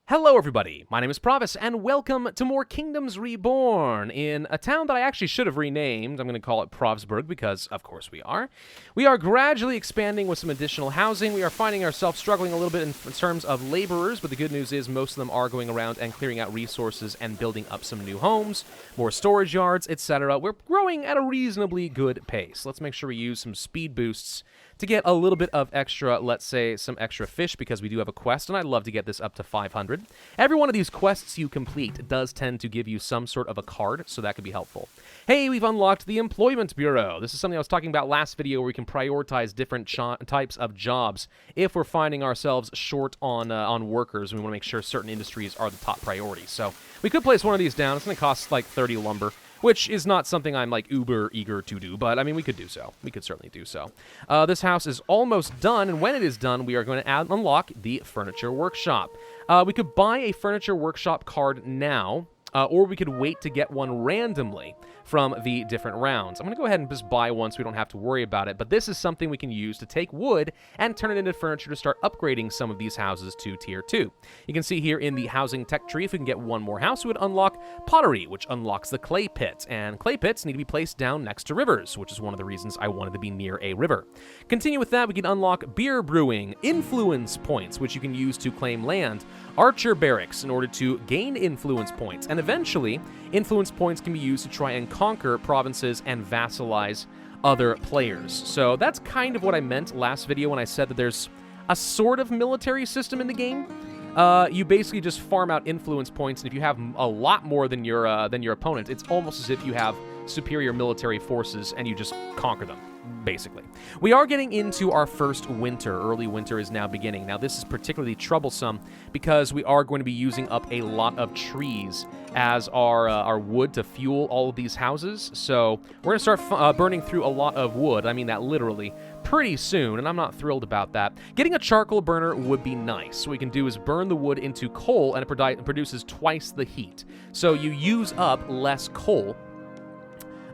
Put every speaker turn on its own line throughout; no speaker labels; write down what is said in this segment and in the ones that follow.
Hello everybody, my name is Provis, and welcome to more Kingdoms Reborn, in a town that I actually should have renamed. I'm going to call it Provsburg, because of course we are. We are gradually expanding with some additional housing. We are finding ourselves struggling a little bit in terms of laborers, but the good news is most of them are going around and clearing out resources and building up some new homes, more storage yards, etc. We're growing at a reasonably good pace. Let's make sure we use some speed boosts to get a little bit of extra, let's say, some extra fish, because we do have a quest, and I'd love to get this up to 500. Every one of these quests you complete does tend to give you some sort of a card, so that could be helpful. Hey, we've unlocked the Employment Bureau. This is something I was talking about last video, where we can prioritize different types of jobs if we're finding ourselves short on workers, and we want to make sure certain industries are the top priority. So we could place one of these down. It's going to cost like 30 lumber. Which is not something I'm, like, uber eager to do, but, I mean, we could do so. We could certainly do so. This house is almost done, and when it is done, we are going to unlock the Furniture Workshop. We could buy a Furniture Workshop card now, or we could wait to get one randomly from the different rounds. I'm going to go ahead and just buy one so we don't have to worry about it, but this is something we can use to take wood and turn it into furniture to start upgrading some of these houses to Tier 2. You can see here in the housing tech tree, if we can get one more house, we would unlock pottery, which unlocks the clay pit, and clay pits need to be placed down next to rivers, which is one of the reasons I wanted to be near a river. Continue with that, we can unlock beer brewing, influence points, which you can use to claim land, archer barracks in order to gain influence points, and eventually, influence points can be used to try and conquer provinces and vassalize other players. So that's kind of what I meant last video when I said that there's a sort of military system in the game. You basically just farm out influence points, and if you have a lot more than your opponent, it's almost as if you have superior military forces and you just conquer them, basically. We are getting into our first winter. Early winter is now beginning. Now, this is particularly troublesome because we are going to be using up a lot of trees as our wood to fuel all of these houses. So we're going to start burning through a lot of wood. I mean that literally pretty soon, and I'm not thrilled about that. Getting a charcoal burner would be nice. What we can do is burn the wood into coal, and it produces twice the heat. So you use up less coal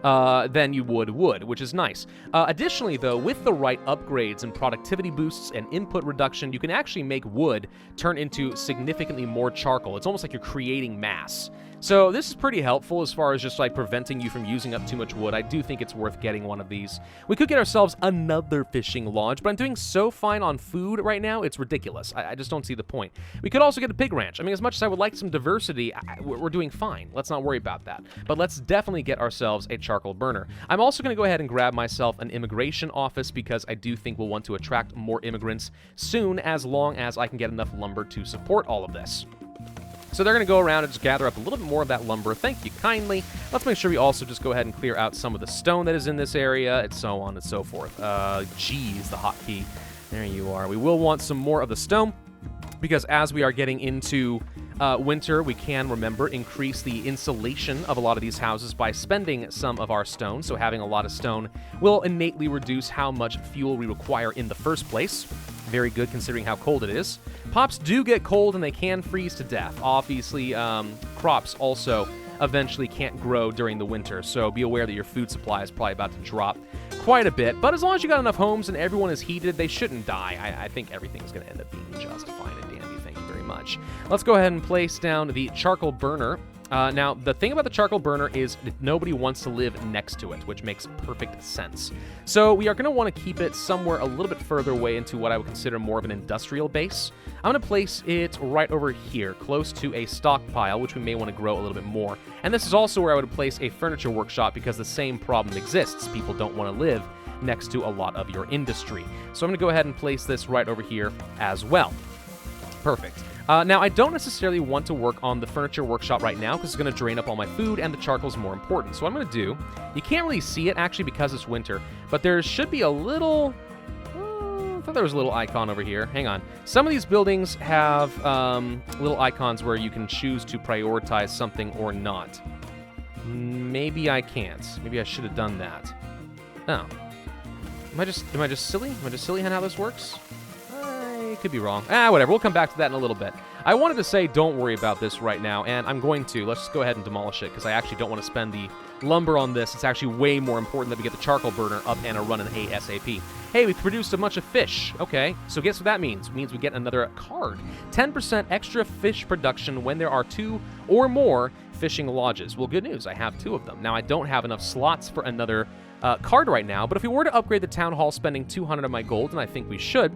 than you would wood, which is nice. Additionally, though, with the right upgrades and productivity boosts and input reduction, you can actually make wood turn into significantly more charcoal. It's almost like you're creating mass. So this is pretty helpful as far as just like preventing you from using up too much wood. I do think it's worth getting one of these. We could get ourselves another fishing lodge, but I'm doing so fine on food right now, it's ridiculous. I just don't see the point. We could also get a pig ranch. I mean, as much as I would like some diversity, we're doing fine. Let's not worry about that. But let's definitely get ourselves a charcoal burner. I'm also going to go ahead and grab myself an immigration office because I do think we'll want to attract more immigrants soon, as long as I can get enough lumber to support all of this. So they're going to go around and just gather up a little bit more of that lumber. Thank you kindly. Let's make sure we also just go ahead and clear out some of the stone that is in this area, and so on and so forth. G is the hotkey. There you are. We will want some more of the stone, because as we are getting into winter, we can, remember, increase the insulation of a lot of these houses by spending some of our stone. So having a lot of stone will innately reduce how much fuel we require in the first place. Very good considering how cold it is. Pops do get cold and they can freeze to death. Obviously, crops also eventually can't grow during the winter, so be aware that your food supply is probably about to drop quite a bit. But as long as you got enough homes and everyone is heated, they shouldn't die. I think everything's going to end up being just fine and dandy. Thank you very much. Let's go ahead and place down the charcoal burner. Now, the thing about the charcoal burner is that nobody wants to live next to it, which makes perfect sense. So we are going to want to keep it somewhere a little bit further away into what I would consider more of an industrial base. I'm going to place it right over here, close to a stockpile, which we may want to grow a little bit more. And this is also where I would place a furniture workshop, because the same problem exists. People don't want to live next to a lot of your industry. So I'm going to go ahead and place this right over here as well. Perfect. Now, I don't necessarily want to work on the furniture workshop right now because it's going to drain up all my food, and the charcoal is more important. So what I'm going to do, you can't really see it actually because it's winter, but there should be a little, I thought there was a little icon over here. Hang on. Some of these buildings have little icons where you can choose to prioritize something or not. Maybe I can't. Maybe I should have done that. Oh. Am I just silly? Am I just silly on how this works? Could be wrong. Whatever. We'll come back to that in a little bit. I wanted to say don't worry about this right now, and I'm going to. Let's just go ahead and demolish it, because I actually don't want to spend the lumber on this. It's actually way more important that we get the charcoal burner up and running ASAP. Hey, we've produced a bunch of fish. Okay, so guess what that means? It means we get another card. 10% extra fish production when there are 2 or more fishing lodges. Well, good news, I have 2 of them. Now, I don't have enough slots for another card right now, but if we were to upgrade the town hall spending 200 of my gold, and I think we should,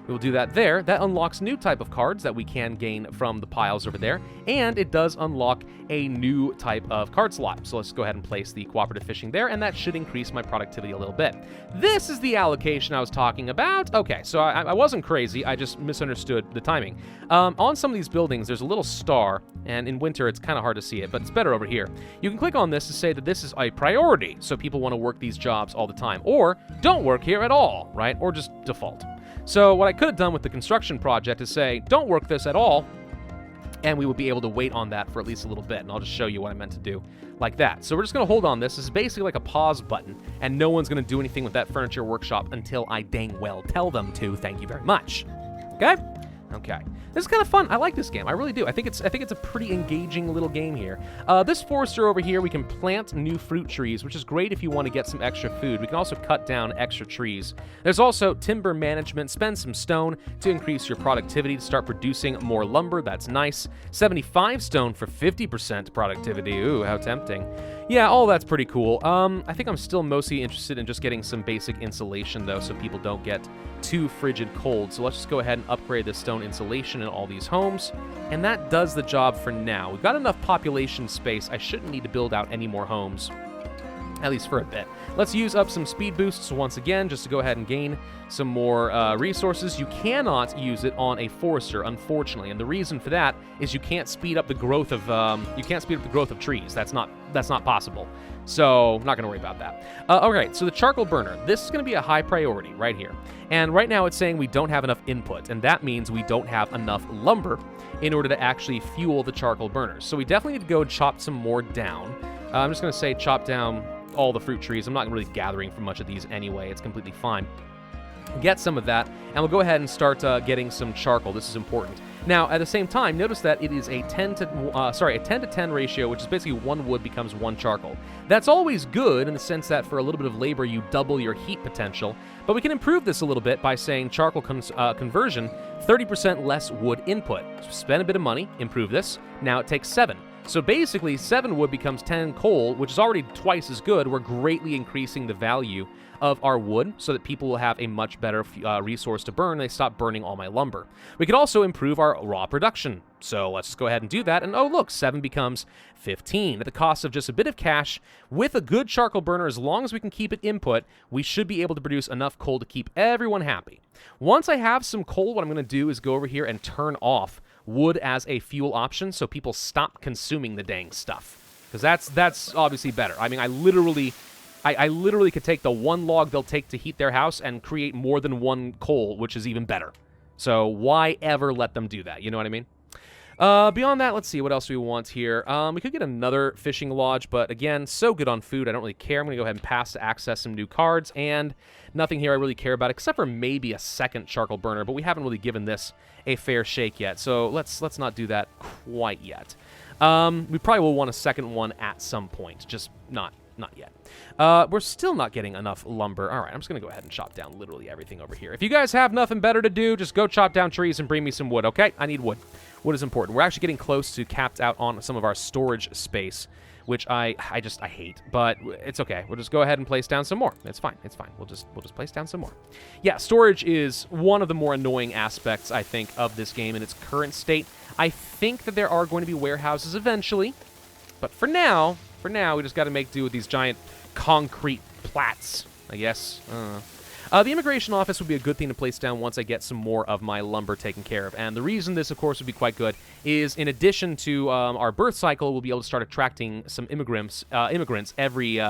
we will do that there. That unlocks new type of cards that we can gain from the piles over there, and it does unlock a new type of card slot. So let's go ahead and place the cooperative fishing there, and that should increase my productivity a little bit. This is the allocation I was talking about. Okay, so I wasn't crazy. I just misunderstood the timing. On some of these buildings, there's a little star, and in winter, it's kind of hard to see it, but it's better over here. You can click on this to say that this is a priority, so people want to work these jobs all the time, or don't work here at all, right? Or just default. So what I could have done with the construction project is say, don't work this at all, and we would be able to wait on that for at least a little bit, and I'll just show you what I meant to do like that. So we're just going to hold on this. This is basically like a pause button, and no one's going to do anything with that furniture workshop until I dang well tell them to. Thank you very much. Okay? Okay. This is kind of fun. I like this game. I really do. I think it's a pretty engaging little game here. This forester over here, we can plant new fruit trees, which is great if you want to get some extra food. We can also cut down extra trees. There's also timber management. Spend some stone to increase your productivity to start producing more lumber. That's nice. 75 stone for 50% productivity. Ooh, how tempting. Yeah, all that's pretty cool. I think I'm still mostly interested in just getting some basic insulation, though, so people don't get too frigid cold. So let's just go ahead and upgrade the stone insulation in all these homes, and that does the job for now. We've got enough population space. I shouldn't need to build out any more homes, at least for a bit. Let's use up some speed boosts once again, just to go ahead and gain some more resources. You cannot use it on a forester, unfortunately, and the reason for that is you can't speed up the growth of trees. That's not possible. So I'm not going to worry about that. Okay, so the charcoal burner. This is going to be a high priority right here. And right now it's saying we don't have enough input, and that means we don't have enough lumber in order to actually fuel the charcoal burners. So we definitely need to go chop some more down. I'm just going to say chop down all the fruit trees. I'm not really gathering for much of these anyway. It's completely fine. Get some of that, and we'll go ahead and start getting some charcoal. This is important. Now, at the same time, notice that it is a 10 to 10 ratio, which is basically 1 wood becomes 1 charcoal. That's always good in the sense that for a little bit of labor, you double your heat potential, but we can improve this a little bit by saying charcoal conversion, 30% less wood input. So spend a bit of money, improve this. Now it takes 7. So basically, 7 wood becomes 10 coal, which is already twice as good. We're greatly increasing the value of our wood so that people will have a much better resource to burn. They stop burning all my lumber. We could also improve our raw production. So let's just go ahead and do that. And oh, look, 7 becomes 15. At the cost of just a bit of cash, with a good charcoal burner, as long as we can keep it input, we should be able to produce enough coal to keep everyone happy. Once I have some coal, what I'm going to do is go over here and turn off wood as a fuel option so people stop consuming the dang stuff. Because that's obviously better. I mean, I literally could take the 1 log they'll take to heat their house and create more than 1 coal, which is even better. So why ever let them do that? You know what I mean? Beyond that, let's see, what else do we want here? We could get another fishing lodge, but again, so good on food, I don't really care. I'm going to go ahead and pass to access some new cards, and nothing here I really care about, except for maybe a second charcoal burner, but we haven't really given this a fair shake yet, so let's not do that quite yet. We probably will want a second one at some point, just not yet. We're still not getting enough lumber. All right, I'm just going to go ahead and chop down literally everything over here. If you guys have nothing better to do, just go chop down trees and bring me some wood, okay? I need wood. Wood is important. We're actually getting close to capped out on some of our storage space, which I hate, but it's okay. We'll just go ahead and place down some more. It's fine. It's fine. We'll just place down some more. Yeah, storage is one of the more annoying aspects, I think, of this game in its current state. I think that there are going to be warehouses eventually, but for now, we just got to make do with these giant concrete plats, I guess. The immigration office would be a good thing to place down once I get some more of my lumber taken care of. And the reason this, of course, would be quite good is in addition to our birth cycle, we'll be able to start attracting some immigrants every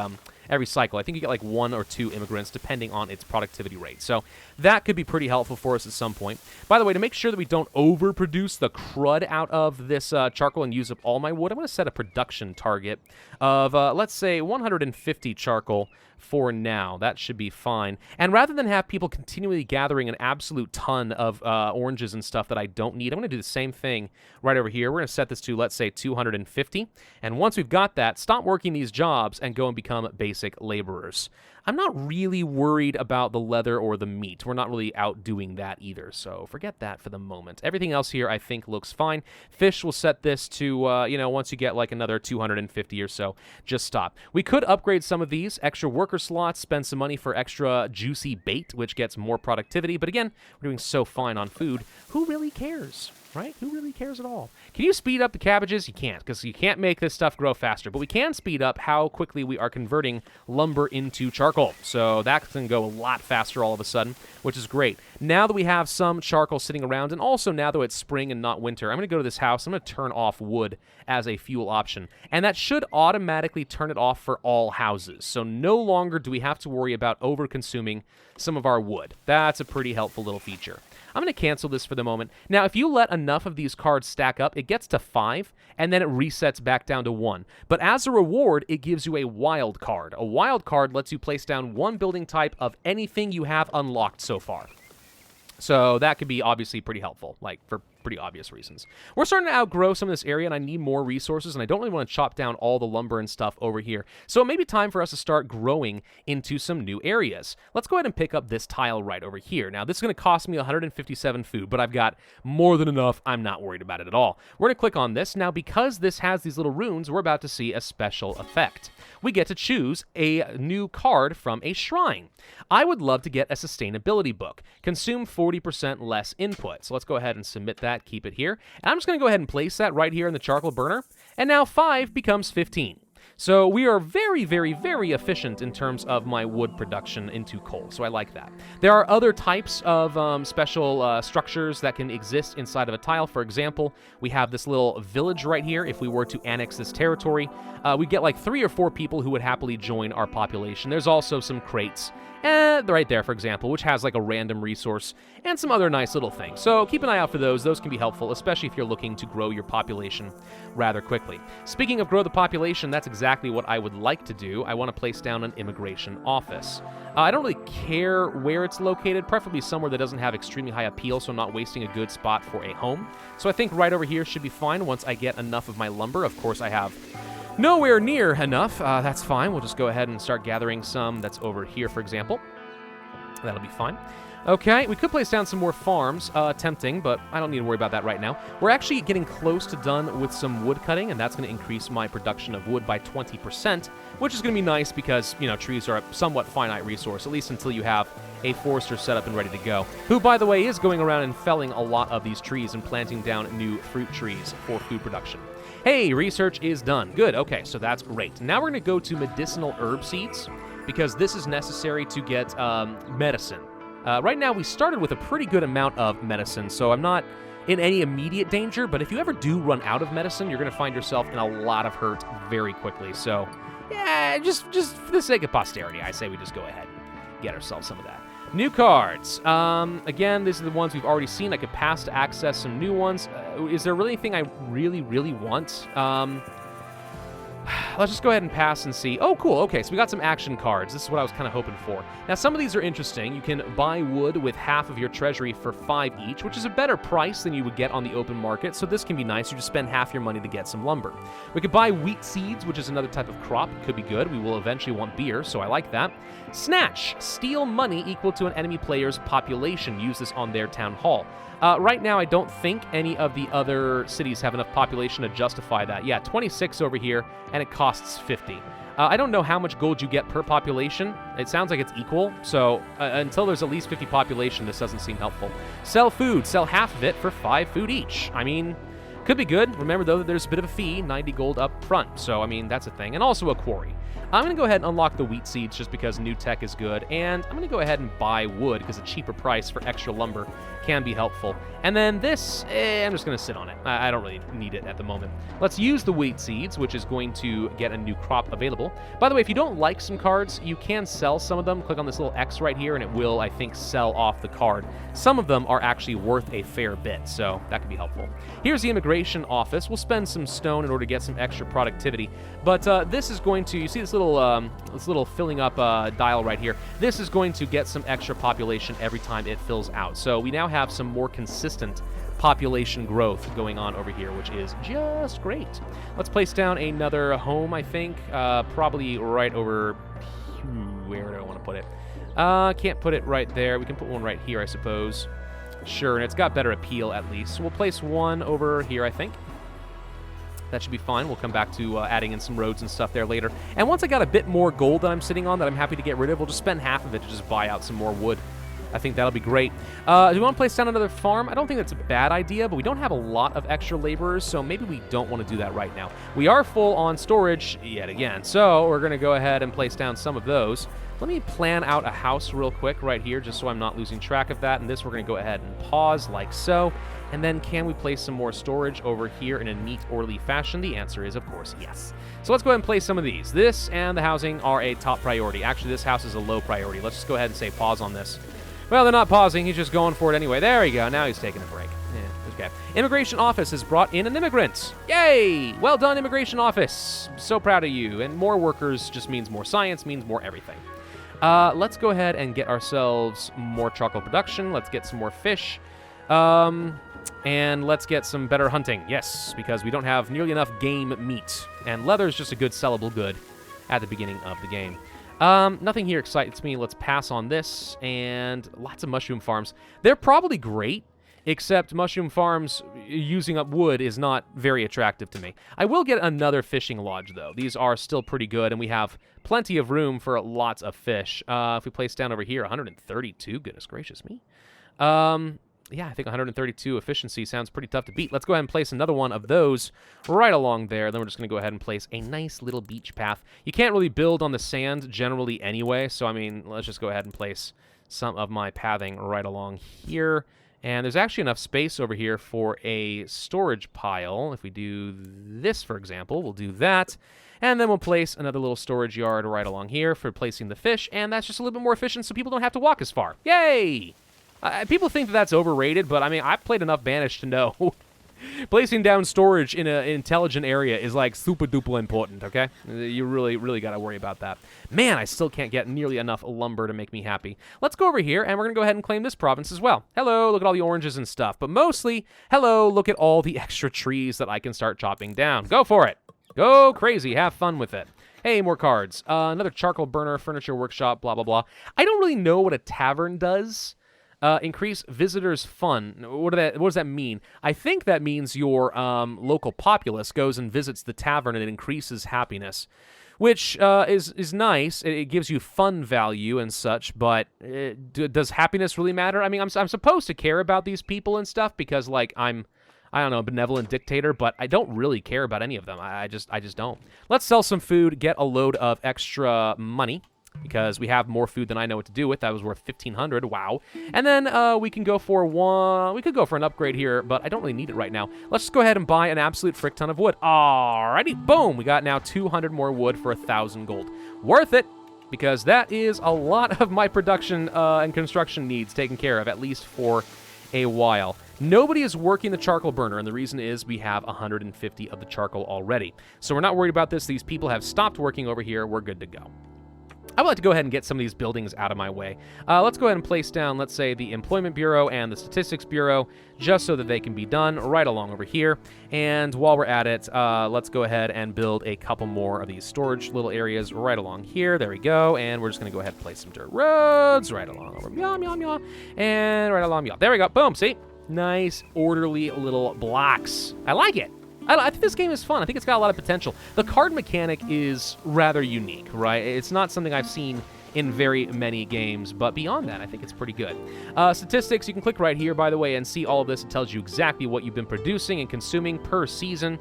every cycle. I think you get like 1 or 2 immigrants depending on its productivity rate. So that could be pretty helpful for us at some point. By the way, to make sure that we don't overproduce the crud out of this charcoal and use up all my wood, I'm going to set a production target of, let's say, 150 charcoal for now. That should be fine. And rather than have people continually gathering an absolute ton of oranges and stuff that I don't need, I'm going to do the same thing right over here. We're going to set this to, let's say, 250. And once we've got that, stop working these jobs and go and become basic laborers. I'm not really worried about the leather or the meat. We're not really out doing that either, so forget that for the moment. Everything else here I think looks fine. Fish will set this to, once you get like another 250 or so, just stop. We could upgrade some of these extra worker slots, spend some money for extra juicy bait, which gets more productivity, but again, we're doing so fine on food. Who really cares? Right? Who really cares at all? Can you speed up the cabbages? You can't, because you can't make this stuff grow faster. But we can speed up how quickly we are converting lumber into charcoal. So that can go a lot faster all of a sudden, which is great. Now that we have some charcoal sitting around, and also now that it's spring and not winter, I'm going to go to this house. I'm going to turn off wood as a fuel option. And that should automatically turn it off for all houses. So no longer do we have to worry about over-consuming some of our wood. That's a pretty helpful little feature. I'm going to cancel this for the moment. Now, if you let enough of these cards stack up, it gets to 5, and then it resets back down to 1. But as a reward, it gives you a wild card. A wild card lets you place down 1 building type of anything you have unlocked so far. So that could be obviously pretty helpful, like for pretty obvious reasons. We're starting to outgrow some of this area, and I need more resources, and I don't really want to chop down all the lumber and stuff over here. So it may be time for us to start growing into some new areas. Let's go ahead and pick up this tile right over here. Now, this is going to cost me 157 food, but I've got more than enough. I'm not worried about it at all. We're going to click on this. Now, because this has these little runes, we're about to see a special effect. We get to choose a new card from a shrine. I would love to get a sustainability book. Consume 40% less input. So let's go ahead and submit that, keep it here. And I'm just going to go ahead and place that right here in the charcoal burner. And now 5 becomes 15. So we are very, very, very efficient in terms of my wood production into coal, so I like that. There are other types of special structures that can exist inside of a tile. For example, we have this little village right here. If we were to annex this territory, we get like 3 or 4 people who would happily join our population. There's also some crates right there, for example, which has like a random resource and some other nice little things. So keep an eye out for those. Those can be helpful, especially if you're looking to grow your population rather quickly. Speaking of grow the population, that's exactly what I would like to do. I want to place down an immigration office. I don't really care where it's located, preferably somewhere that doesn't have extremely high appeal, so I'm not wasting a good spot for a home. So I think right over here should be fine once I get enough of my lumber. Of course, I have nowhere near enough. That's fine. We'll just go ahead and start gathering some that's over here, for example. That'll be fine. Okay, we could place down some more farms, tempting, but I don't need to worry about that right now. We're actually getting close to done with some wood cutting, and that's going to increase my production of wood by 20%, which is going to be nice because, trees are a somewhat finite resource, at least until you have a forester set up and ready to go, who, by the way, is going around and felling a lot of these trees and planting down new fruit trees for food production. Hey, research is done. Good, okay, so that's great. Now we're going to go to medicinal herb seeds, because this is necessary to get medicine. Right now, we started with a pretty good amount of medicine, so I'm not in any immediate danger, but if you ever do run out of medicine, you're going to find yourself in a lot of hurt very quickly. So, yeah, just for the sake of posterity, I say we just go ahead and get ourselves some of that. New cards. Again, these are the ones we've already seen. I could pass to access some new ones. Is there really anything I really, really want? Let's just go ahead and pass and see. Oh, cool. Okay, so we got some action cards. This is what I was kind of hoping for. Now, some of these are interesting. You can buy wood with half of your treasury for 5 each, which is a better price than you would get on the open market, so this can be nice. You just spend half your money to get some lumber. We could buy wheat seeds, which is another type of crop. Could be good. We will eventually want beer, so I like that. Snatch. Steal money equal to an enemy player's population. Use this on their town hall. Right now, I don't think any of the other cities have enough population to justify that. Yeah, 26 over here, and it costs 50. I don't know how much gold you get per population. It sounds like it's equal, so until there's at least 50 population, this doesn't seem helpful. Sell food. Sell half of it for 5 food each. I mean, Could be good. Remember, though, that there's a bit of a fee, 90 gold up front. So, I mean, that's a thing. And also a quarry. I'm going to go ahead and unlock the wheat seeds just because new tech is good. And I'm going to go ahead and buy wood because a cheaper price for extra lumber can be helpful. And then this, I'm just going to sit on it. I don't really need it at the moment. Let's use the wheat seeds, which is going to get a new crop available. By the way, if you don't like some cards, you can sell some of them. Click on this little X right here, and it will, I think, sell off the card. Some of them are actually worth a fair bit, so that could be helpful. Here's the immigration office. We'll spend some stone in order to get some extra productivity. But this is going to, you see this little filling up dial right here. This is going to get some extra population every time it fills out. So we now have some more consistent population growth going on over here, which is just great. Let's place down another home, I think. Probably right over, where do I want to put it? Can't put it right there. We can put one right here, I suppose. Sure, and it's got better appeal at least. So we'll place one over here, I think. That should be fine. We'll come back to adding in some roads and stuff there later. And once I got a bit more gold that I'm sitting on that I'm happy to get rid of, we'll just spend half of it to just buy out some more wood. I think that'll be great. Do we want to place down another farm? I don't think that's a bad idea, but we don't have a lot of extra laborers, so maybe we don't want to do that right now. We are full on storage yet again, so we're going to go ahead and place down some of those. Let me plan out a house real quick right here, just so I'm not losing track of that. And this, we're going to go ahead and pause like so. And then can we place some more storage over here in a neat, orderly fashion? The answer is, of course, yes. So let's go ahead and place some of these. This and the housing are a top priority. Actually, this house is a low priority. Let's just go ahead and say pause on this. Well, they're not pausing. He's just going for it anyway. There we go. Now he's taking a break. Yeah, okay. Immigration office has brought in an immigrant. Yay! Well done, immigration office. So proud of you. And more workers just means more science, means more everything. Let's go ahead and get ourselves more charcoal production. Let's get some more fish. And let's get some better hunting. Yes, because we don't have nearly enough game meat. And leather is just a good sellable good at the beginning of the game. Nothing here excites me. Let's pass on this. And lots of mushroom farms. They're probably great, except mushroom farms using up wood is not very attractive to me. I will get another fishing lodge, though. These are still pretty good, and we have plenty of room for lots of fish. If we place down over here, 132, goodness gracious me. Yeah, I think 132 efficiency sounds pretty tough to beat. Let's go ahead and place another one of those right along there. Then we're just going to go ahead and place a nice little beach path. You can't really build on the sand generally anyway, so I mean, let's just go ahead and place some of my pathing right along here. And there's actually enough space over here for a storage pile. If we do this, for example, we'll do that. And then we'll place another little storage yard right along here for placing the fish. And that's just a little bit more efficient so people don't have to walk as far. Yay! People think that that's overrated, but I mean, I've played enough Banished to know placing down storage in an intelligent area is like super duper important, okay? You really got to worry about that. Man, I still can't get nearly enough lumber to make me happy. Let's go over here, and we're going to go ahead and claim this province as well. Hello, look at all the oranges and stuff. But mostly, hello, look at all the extra trees that I can start chopping down. Go for it. Go crazy. Have fun with it. Hey, more cards. Another charcoal burner, furniture workshop, blah, blah, blah. I don't really know what a tavern does. Increase visitors' fun. What does that mean? I think that means your local populace goes and visits the tavern and it increases happiness, which is nice. It gives you fun value and such, but does happiness really matter? I mean, I'm supposed to care about these people and stuff because, like, I don't know, a benevolent dictator, but I don't really care about any of them. I just don't. Let's sell some food, get a load of extra money, because we have more food than I know what to do with. That was worth 1,500. Wow. And then we can go for one. We could go for an upgrade here, but I don't really need it right now. Let's just go ahead and buy an absolute frick ton of wood. Alrighty. Boom. We got now 200 more wood for 1,000 gold. Worth it, because that is a lot of my production and construction needs taken care of, at least for a while. Nobody is working the charcoal burner, and the reason is we have 150 of the charcoal already. So we're not worried about this. These people have stopped working over here. We're good to go. I would like to go ahead and get some of these buildings out of my way. Let's go ahead and place down, let's say, the Employment Bureau and the Statistics Bureau, just so that they can be done right along over here. And while we're at it, let's go ahead and build a couple more of these storage little areas right along here. There we go. And we're just going to go ahead and place some dirt roads right along over. Meow, meow, meow. And right along, meow. There we go. Boom. See? Nice, orderly little blocks. I like it. I think this game is fun. I think it's got a lot of potential. The card mechanic is rather unique, right? It's not something I've seen in very many games. But beyond that, I think it's pretty good. Statistics, you can click right here, by the way, and see all of this. It tells you exactly what you've been producing and consuming per season.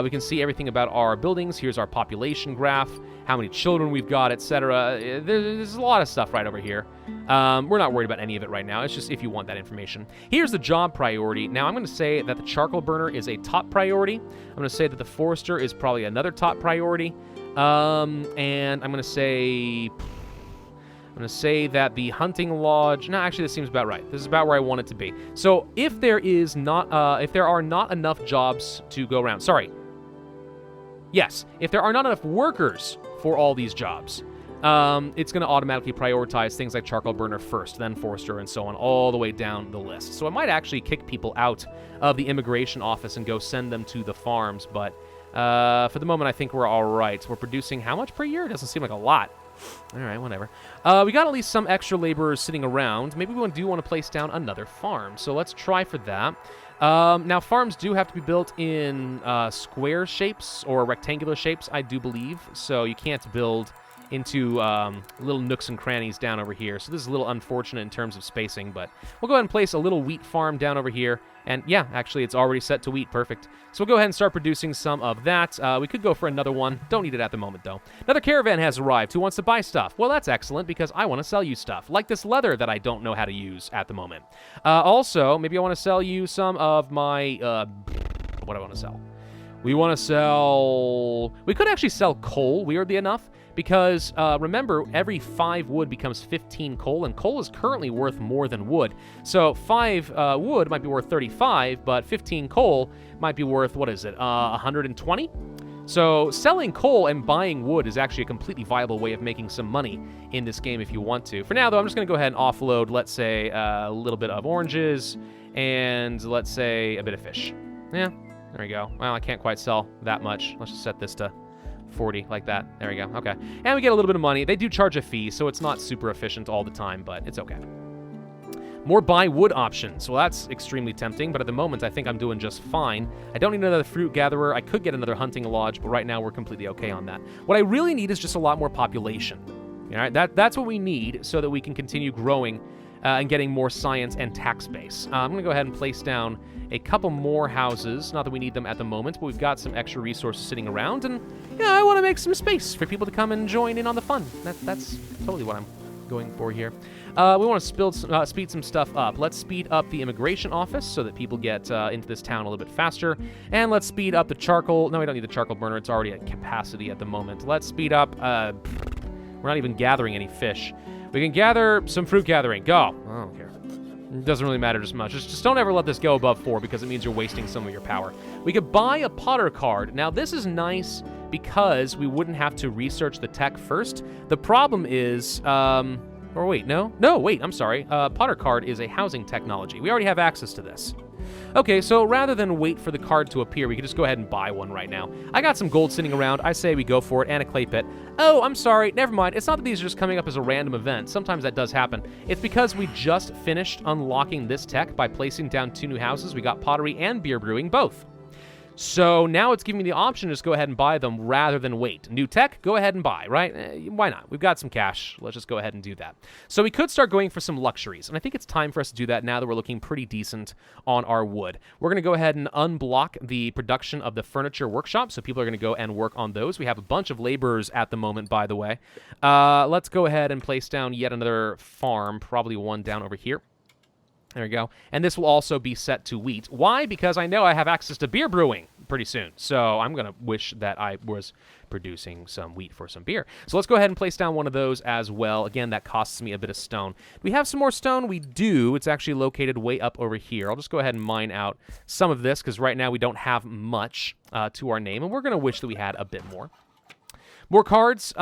We can see everything about our buildings. Here's our population graph, how many children we've got, etc. There's a lot of stuff right over here. We're not worried about any of it right now. It's just if you want that information. Here's the job priority. Now, I'm going to say that the charcoal burner is a top priority. I'm going to say that the forester is probably another top priority. And I'm going to say that the hunting lodge... No, actually, this seems about right. This is about where I want it to be. So if there are not enough jobs to go around... Sorry. Yes, if there are not enough workers for all these jobs, it's going to automatically prioritize things like charcoal burner first, then forester, and so on, all the way down the list. So it might actually kick people out of the immigration office and go send them to the farms, but for the moment, I think we're all right. We're producing how much per year? It doesn't seem like a lot. All right, whatever. We got at least some extra laborers sitting around. Maybe we do want to place down another farm, so let's try for that. Now, farms do have to be built in square shapes or rectangular shapes, I do believe, so you can't build into little nooks and crannies down over here. So this is a little unfortunate in terms of spacing, but we'll go ahead and place a little wheat farm down over here. And yeah, actually, it's already set to wheat. Perfect. So we'll go ahead and start producing some of that. We could go for another one. Don't need it at the moment, though. Another caravan has arrived. Who wants to buy stuff? Well, that's excellent, because I want to sell you stuff, like this leather that I don't know how to use at the moment. Also, maybe I want to sell you some of my... what do I want to sell? We want to sell... We could actually sell coal, weirdly enough. Because, remember, every 5 wood becomes 15 coal, and coal is currently worth more than wood. So 5 wood might be worth 35, but 15 coal might be worth, 120? So selling coal and buying wood is actually a completely viable way of making some money in this game if you want to. For now, though, I'm just going to go ahead and offload, let's say, a little bit of oranges, and let's say a bit of fish. Yeah, there we go. Well, I can't quite sell that much. Let's just set this to 40, like that. There we go. Okay. And we get a little bit of money. They do charge a fee, so it's not super efficient all the time, but it's okay. More buy wood options. Well, that's extremely tempting, but at the moment, I think I'm doing just fine. I don't need another fruit gatherer. I could get another hunting lodge, but right now we're completely okay on that. What I really need is just a lot more population. All right, that's what we need so that we can continue growing and getting more science and tax base. I'm going to go ahead and place down a couple more houses. Not that we need them at the moment, but we've got some extra resources sitting around, and yeah, I want to make some space for people to come and join in on the fun. That's totally what I'm going for here. We want to speed some stuff up. Let's speed up the immigration office so that people get into this town a little bit faster, and let's speed up the charcoal. No, we don't need the charcoal burner. It's already at capacity at the moment. Let's speed up. We're not even gathering any fish. We can gather some fruit gathering. Go. I don't care. It doesn't really matter just much. Just don't ever let this go above 4 because it means you're wasting some of your power. We could buy a potter card. Now, this is nice because we wouldn't have to research the tech first. The problem is... Or wait, no, wait, I'm sorry. Potter card is a housing technology. We already have access to this. Okay, so rather than wait for the card to appear, we could just go ahead and buy one right now. I got some gold sitting around. I say we go for it, and a clay pit. Oh, I'm sorry. Never mind. It's not that these are just coming up as a random event. Sometimes that does happen. It's because we just finished unlocking this tech by placing down 2 new houses. We got pottery and beer brewing, both. So now it's giving me the option to just go ahead and buy them rather than wait. New tech, go ahead and buy, right? Why not? We've got some cash. Let's just go ahead and do that. So we could start going for some luxuries, and I think it's time for us to do that now that we're looking pretty decent on our wood. We're going to go ahead and unblock the production of the furniture workshop, so people are going to go and work on those. We have a bunch of laborers at the moment, by the way. Let's go ahead and place down yet another farm, probably one down over here. There we go. And this will also be set to wheat. Why? Because I know I have access to beer brewing pretty soon. So I'm going to wish that I was producing some wheat for some beer. So let's go ahead and place down one of those as well. Again, that costs me a bit of stone. Do we have some more stone? We do. It's actually located way up over here. I'll just go ahead and mine out some of this because right now we don't have much to our name. And we're going to wish that we had a bit more. More cards.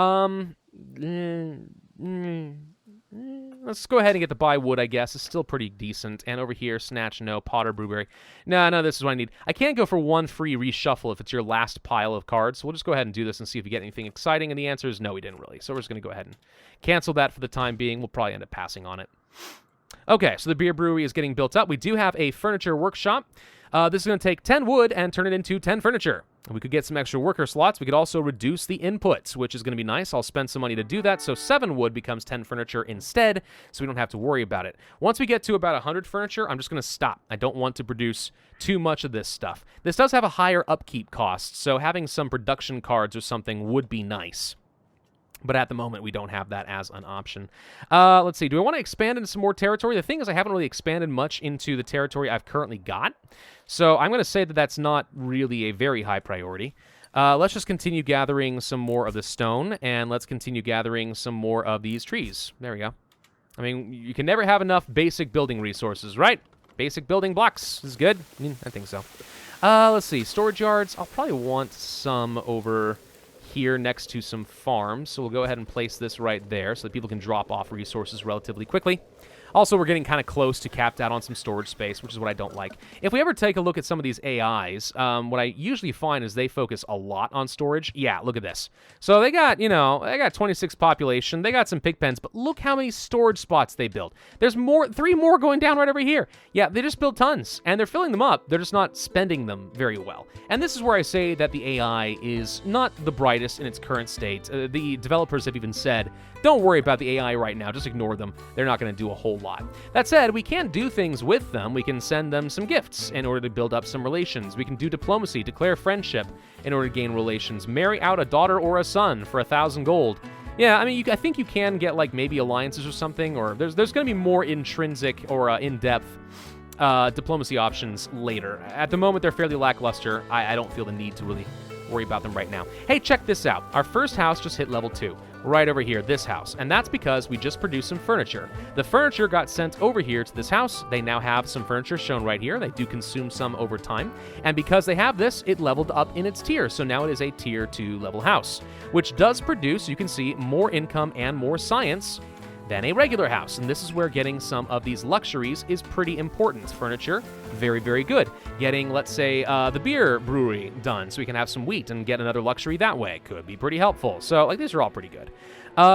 Let's go ahead and get the buy wood, I guess. It's still pretty decent. And over here, snatch, no. Potter, blueberry. No, this is what I need. I can't go for one free reshuffle if it's your last pile of cards. So we'll just go ahead and do this and see if we get anything exciting. And the answer is no, we didn't really. So we're just going to go ahead and cancel that for the time being. We'll probably end up passing on it. Okay, so the beer brewery is getting built up. We do have a furniture workshop. This is going to take 10 wood and turn it into 10 furniture. We could get some extra worker slots. We could also reduce the inputs, which is going to be nice. I'll spend some money to do that. So 7 wood becomes 10 furniture instead, so we don't have to worry about it. Once we get to about 100 furniture, I'm just going to stop. I don't want to produce too much of this stuff. This does have a higher upkeep cost, so having some production cards or something would be nice. But at the moment, we don't have that as an option. Let's see. Do I want to expand into some more territory? The thing is, I haven't really expanded much into the territory I've currently got. So I'm going to say that that's not really a very high priority. Let's just continue gathering some more of the stone, and let's continue gathering some more of these trees. There we go. I mean, you can never have enough basic building resources, right? Basic building blocks is good. I think so. Let's see. Storage yards. I'll probably want some over here next to some farms, so we'll go ahead and place this right there so that people can drop off resources relatively quickly. Also, we're getting kind of close to capped out on some storage space, which is what I don't like. If we ever take a look at some of these AIs, what I usually find is they focus a lot on storage. Yeah, look at this. So they got, they got 26 population. They got some pig pens, but look how many storage spots they built. There's 3 more going down right over here. Yeah, they just built tons, and they're filling them up. They're just not spending them very well. And this is where I say that the AI is not the brightest in its current state. The developers have even said, don't worry about the AI right now. Just ignore them. They're not going to do a whole lot. That said, we can do things with them. We can send them some gifts in order to build up some relations. We can do diplomacy, declare friendship in order to gain relations, marry out a daughter or a son for 1,000 gold. Yeah, I mean, I think you can get, like, maybe alliances or something, or there's going to be more intrinsic or in-depth diplomacy options later. At the moment, they're fairly lackluster. I don't feel the need to really worry about them right now. Hey, check this out. Our first house just hit level 2. Right over here, this house. And that's because we just produced some furniture. The furniture got sent over here to this house. They now have some furniture shown right here. They do consume some over time. And because they have this, it leveled up in its tier. So now it is a tier 2 level house, which does produce, you can see, more income and more science than a regular house. And this is where getting some of these luxuries is pretty important. Furniture, very, very good. Getting, let's say, the beer brewery done so we can have some wheat and get another luxury that way could be pretty helpful. So, like, these are all pretty good.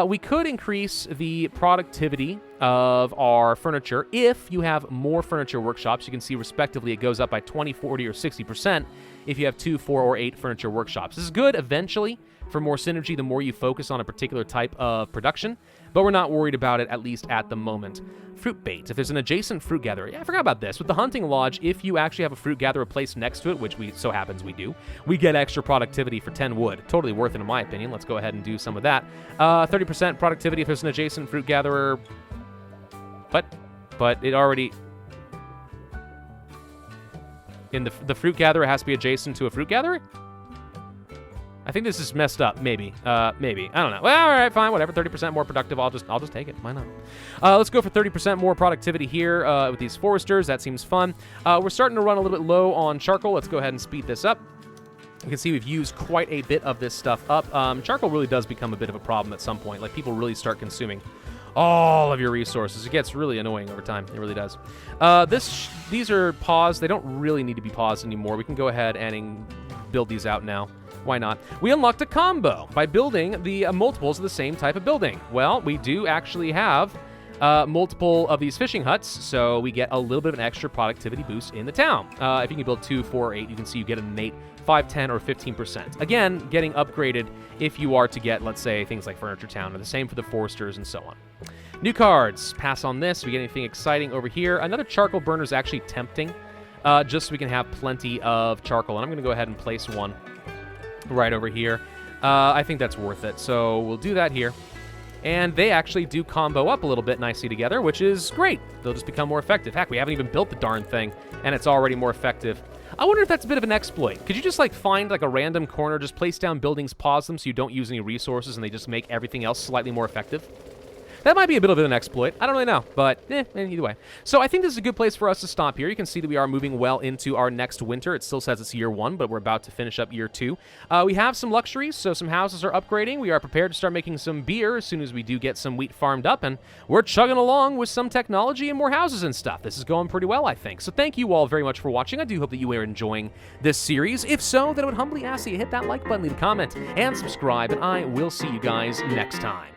We could increase the productivity of our furniture if you have more furniture workshops. You can see, respectively, it goes up by 20, 40, or 60% if you have 2, 4, or 8 furniture workshops. This is good eventually for more synergy the more you focus on a particular type of production, but we're not worried about it, at least at the moment. Fruit bait. If there's an adjacent fruit gatherer, yeah, I forgot about this. With the hunting lodge, if you actually have a fruit gatherer placed next to it, which so happens we do, we get extra productivity for 10 wood. Totally worth it in my opinion. Let's go ahead and do some of that. 30% productivity if there's an adjacent fruit gatherer. But it already... The fruit gatherer has to be adjacent to a fruit gatherer? I think this is messed up. Maybe. Maybe. I don't know. Well, all right, fine, whatever. 30% more productive. I'll just take it. Why not? Let's go for 30% more productivity here with these foresters. That seems fun. We're starting to run a little bit low on charcoal. Let's go ahead and speed this up. You can see we've used quite a bit of this stuff up. Charcoal really does become a bit of a problem at some point. Like, people really start consuming all of your resources. It gets really annoying over time. It really does. These are paused. They don't really need to be paused anymore. We can go ahead and build these out now. Why not? We unlocked a combo by building the multiples of the same type of building. Well, we do actually have multiple of these fishing huts, so we get a little bit of an extra productivity boost in the town. If you can build 2, 4, or 8, you can see you get an innate 5, 10, or 15%. Again, getting upgraded if you are to get, let's say, things like Furniture Town, or the same for the Foresters and so on. New cards. Pass on this. We get anything exciting over here. Another charcoal burner is actually tempting, just so we can have plenty of charcoal. And I'm going to go ahead and place one right over here. I think that's worth it. So we'll do that here. And they actually do combo up a little bit nicely together, which is great. They'll just become more effective. Heck, we haven't even built the darn thing, and it's already more effective. I wonder if that's a bit of an exploit. Could you just, like, find, like, a random corner, just place down buildings, pause them so you don't use any resources, and they just make everything else slightly more effective? That might be a bit of an exploit. I don't really know, but either way. So I think this is a good place for us to stop here. You can see that we are moving well into our next winter. It still says it's year 1, but we're about to finish up year 2. We have some luxuries, so some houses are upgrading. We are prepared to start making some beer as soon as we do get some wheat farmed up, and we're chugging along with some technology and more houses and stuff. This is going pretty well, I think. So thank you all very much for watching. I do hope that you are enjoying this series. If so, then I would humbly ask that you hit that like button, leave a comment, and subscribe, and I will see you guys next time.